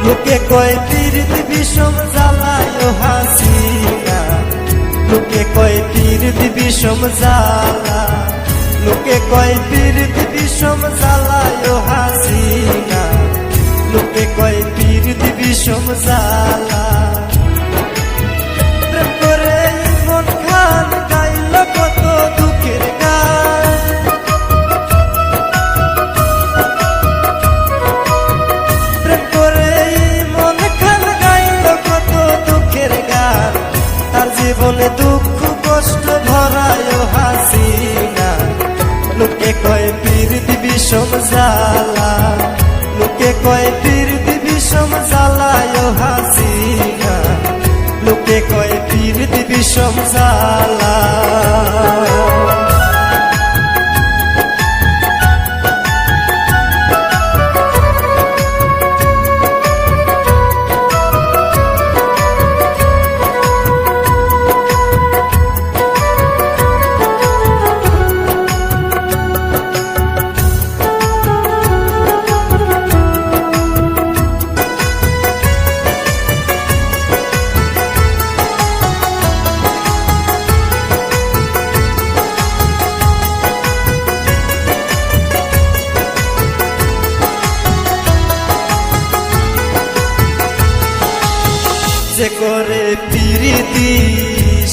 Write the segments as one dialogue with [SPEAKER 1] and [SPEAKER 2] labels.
[SPEAKER 1] লোকে কয় পীড়িত বিষম জ্বালায় হাসিনা, লোকে কয় পীড়িত বিষম জ্বালা, লোকে কয় পীড়িত বিষম জ্বালায় হাসিনা, লোকে কয় পীড়িত বিষম জ্বালা। প্রেম করে মন খান গাইল কত দুঃখের গান, প্রেম করে মন খান গাইল কত দুঃখের গান, তার জীবনে দুঃখ কষ্ট ভরায় হাসিনা, লোকে কয় পীড়িত বিষম জ্বালা, লোকে কয় পীড়িত বিষম জ্বালায় হাসিনা, লোকে কয় পীড়িত বিষম জ্বালা। যে করে প্রীতি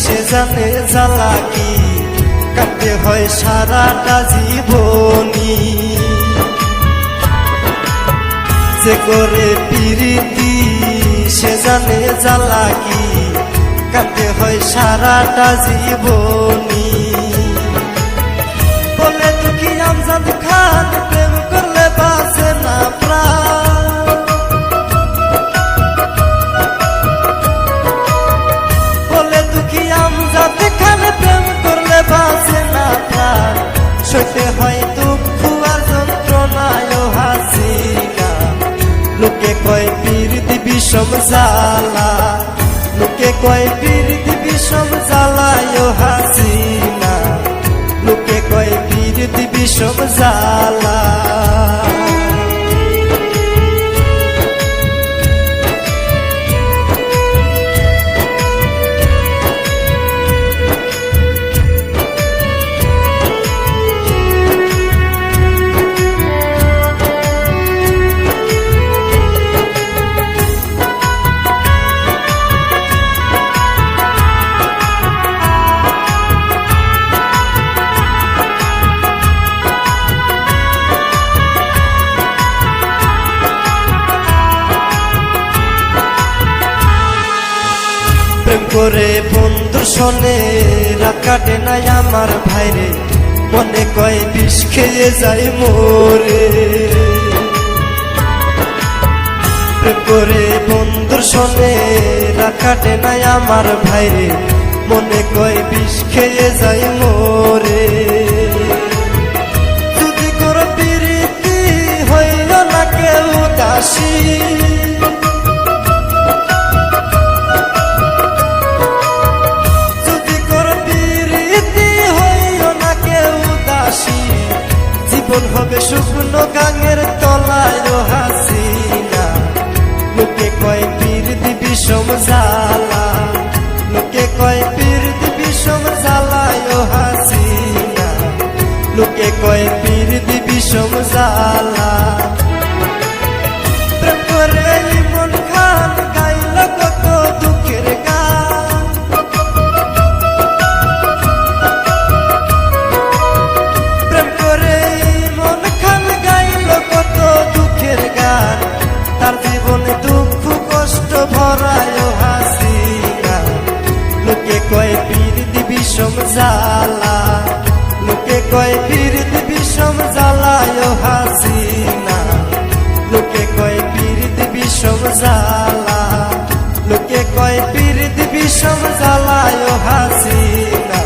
[SPEAKER 1] সে জানে জ্বালা কি, কাটতে হয় সারাটা জীবনী। যে করে প্রীতি সে জানে জ্বালা কি, কাটতে হয় সারাটা জীবনী। বলে দুঃখী আমজাদ খান প্রেম করলে বাঁচে না প্রাণ, প্রেম করলে বাঁচে না প্রাণ, সইতে হয় দুঃখ আর যন্ত্রণায় হাসিনা, লোকে কয় পীড়িত বিষম জ্বালা, লোকে কয় পীড়িত বিষম জ্বালায় হাসিনা, লোকে কয় পীড়িত বিষম জ্বালা। প্রেম করে বন্ধু শোনে রাত কাটে নাই আমার ভাইরে, মনে কয় বিষ খেয়ে যায় মোরে। প্রেম করে বন্ধু শোনে রাত কাটে নাই আমার ভাইরে, মনে কয় বিষ খেয়ে যায় মোরে। যদি করো প্রীতি হইল না কেউ দাসী, জীবন হবে শুকনো গাঙের তলায় হাসিনা, লোকে কয় পীড়িত বিষম জ্বালা, লোকে কয় পীড়িত বিষম জ্বালায় হাসিনা, লোকে কয় পীড়িত বিষম জ্বালা। প্রেম করে মন খান গাইল কত দুঃখের গান, প্রেম করে তার জীবনে দুঃখ কষ্ট ভরায় হাসিনা, লোকে কয় পীড়িত বিষম জ্বালা, লোকে কয় পীড়িত বিষম জ্বালায় হাসিনা, লোকে কয় পীড়িত বিষম জ্বালা, লোকে কয় পীড়িত বিষম জ্বালায় হাসিনা,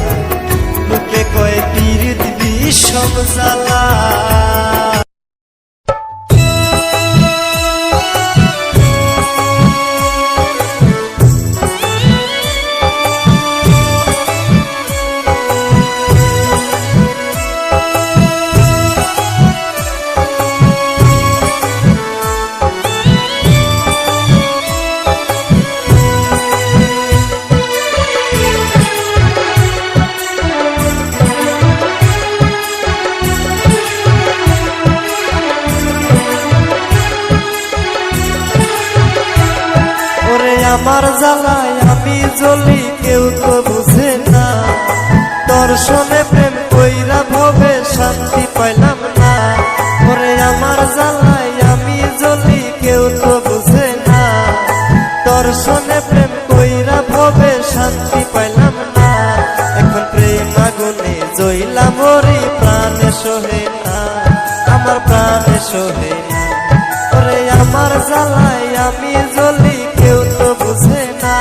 [SPEAKER 1] লোকে কয় পীড়িত বিষম জ্বালা। আমার জ্বালায় আমি জ্বলি কেউ তো বুঝে না, দর্শনে প্রেম কইরা ভবে শান্তি পাইলাম না। ওরে আমার জ্বালায় আমি জ্বলি কেউ তো বুঝে না, দর্শনে প্রেম কইরা ভবে শান্তি পাইলাম না। এখন প্রেম আগুনে জ্বলা মরি প্রাণে সহে না, আমার প্রাণে সহে না। ওরে আমার জ্বালায় আমি জ্বলি কেউ তো বুঝে না,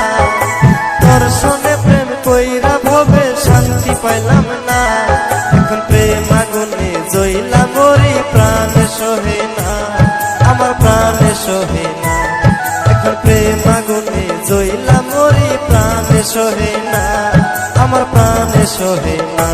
[SPEAKER 1] দর্শনে প্রেম কইরা ভবে শান্তি পাইলাম না। এখন প্রেম আগুনে জ্বলা মরি প্রাণে সহে না, আমার প্রাণে সহে না। এখন প্রেম আগুনে জ্বলা মরি প্রাণে সহে না, আমার প্রাণে সহে না।